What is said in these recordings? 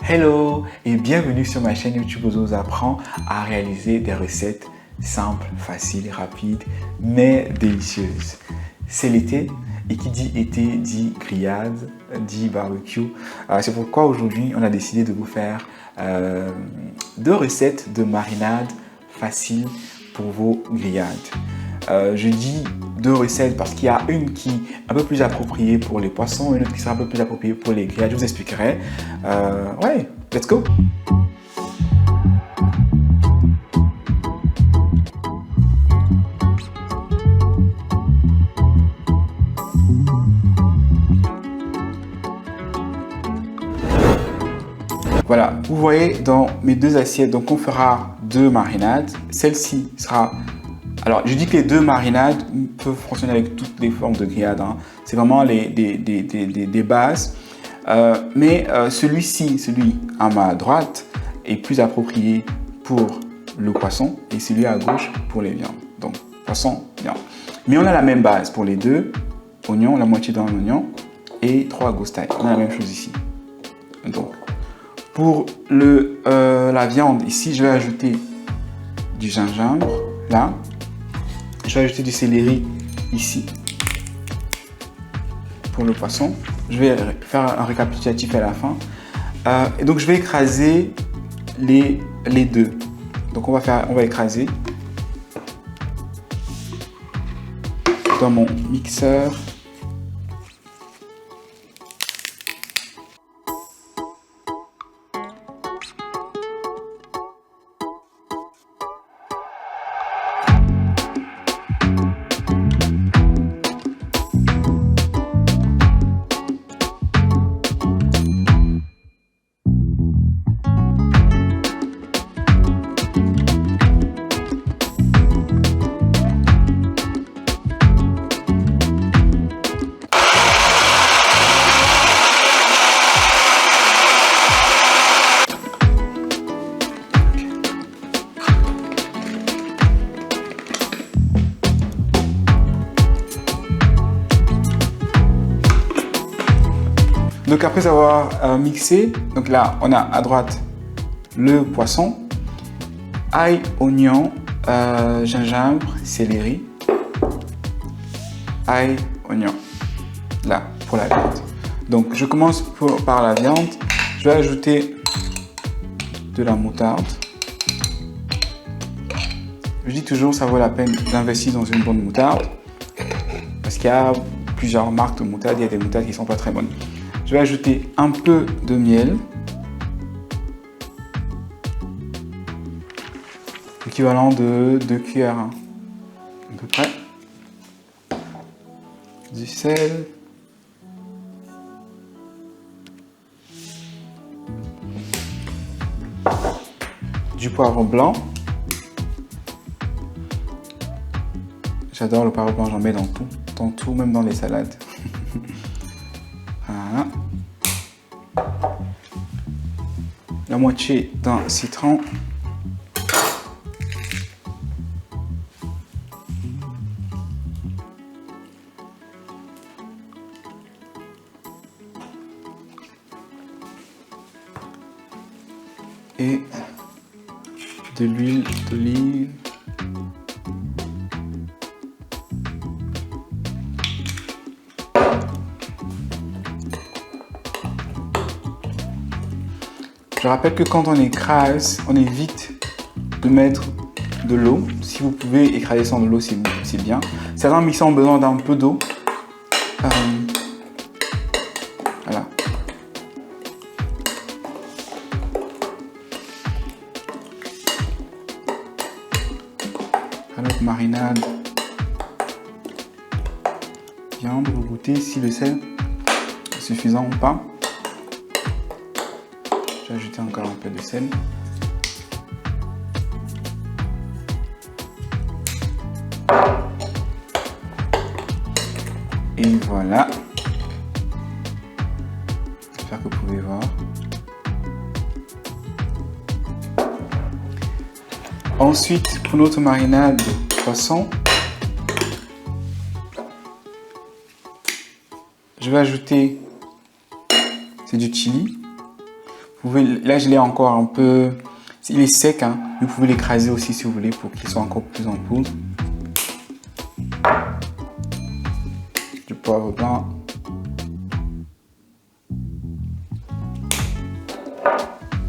Hello et bienvenue sur ma chaîne YouTube où je vous apprends à réaliser des recettes simples, faciles, rapides, mais délicieuses. C'est l'été et qui dit été dit grillade, dit barbecue. C'est pourquoi aujourd'hui on a décidé de vous faire deux recettes de marinade faciles pour vos grillades. Je dis deux recettes parce qu'il y a une qui est un peu plus appropriée pour les poissons et une autre qui sera un peu plus appropriée pour les grillades. Je vous expliquerai. Ouais, let's go! Voilà, vous voyez dans mes deux assiettes, donc on fera deux marinades. Celle-ci sera... Alors, je dis que les deux marinades peuvent fonctionner avec toutes les formes de grillades. Hein. C'est vraiment des bases. Mais celui-ci, celui à ma droite, est plus approprié pour le poisson et celui à gauche pour les viandes. Donc, poisson, viande. Mais on a la même base pour les deux. Oignon, la moitié d'un oignon et 3 ghost tailles. On a la même chose ici. Donc, pour la viande, ici, je vais ajouter du gingembre, là. Je vais ajouter du céleri ici. Pour le poisson, je vais faire un récapitulatif à la fin. Et donc, je vais écraser les deux. Donc, on va écraser dans mon mixeur. Donc après avoir mixé, donc là on a à droite le poisson, ail, oignon, gingembre, céleri, ail, oignon, là pour la viande. Donc je commence par la viande, je vais ajouter de la moutarde. Je dis toujours ça vaut la peine d'investir dans une bonne moutarde parce qu'il y a plusieurs marques de moutarde, il y a des moutardes qui ne sont pas très bonnes. Je vais ajouter un peu de miel, équivalent de 2 cuillères à peu près, du sel, du poivre blanc. J'adore le poivre blanc, j'en mets dans tout, même dans les salades. Voilà. La moitié d'un citron. Et de l'huile d'olive. Je rappelle que quand on écrase, on évite de mettre de l'eau. Si vous pouvez écraser sans de l'eau, c'est bien. Certains mixeurs ont besoin d'un peu d'eau. Voilà. Alors, marinade. Viande, vous goûtez si le sel est suffisant ou pas. Je vais ajouter encore un peu de sel. Et voilà. J'espère que vous pouvez voir. Ensuite, pour notre marinade de poisson, je vais ajouter, c'est du chili. Vous Là, je l'ai encore un peu... Il est sec, hein. Vous pouvez l'écraser aussi si vous voulez pour qu'il soit encore plus en poudre. Du poivre blanc.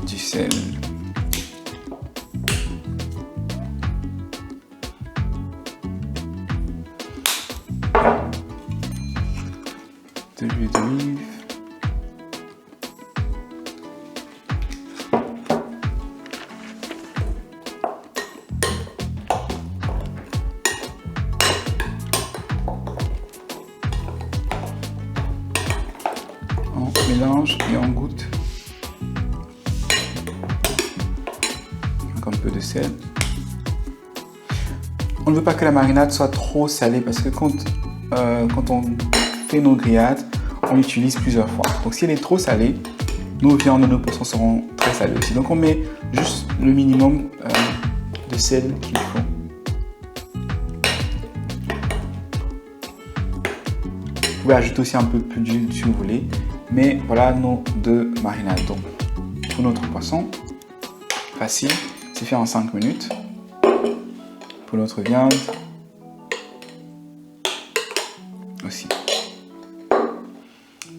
Du sel. De l'huile d'olive. On mélange et on goûte. Un peu de sel. On ne veut pas que la marinade soit trop salée parce que quand on fait nos grillades, on l'utilise plusieurs fois. Donc si elle est trop salée, nos viandes et nos poissons seront très salés aussi. Donc on met juste le minimum de sel qu'il faut. Vous pouvez ajouter aussi un peu plus d'huile si vous voulez. Mais voilà nos 2 marinades. Donc pour notre poisson, facile, c'est fait en 5 minutes. Pour notre viande, aussi.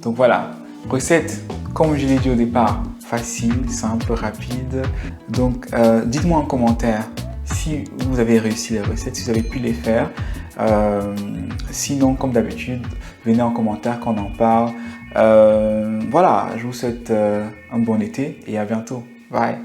Donc voilà, recette, comme je l'ai dit au départ, facile, simple, rapide. Donc dites-moi en commentaire si vous avez réussi les recettes, si vous avez pu les faire. Sinon, comme d'habitude, venez en commentaire qu'on en parle. Voilà, je vous souhaite un bon été et à bientôt. Bye.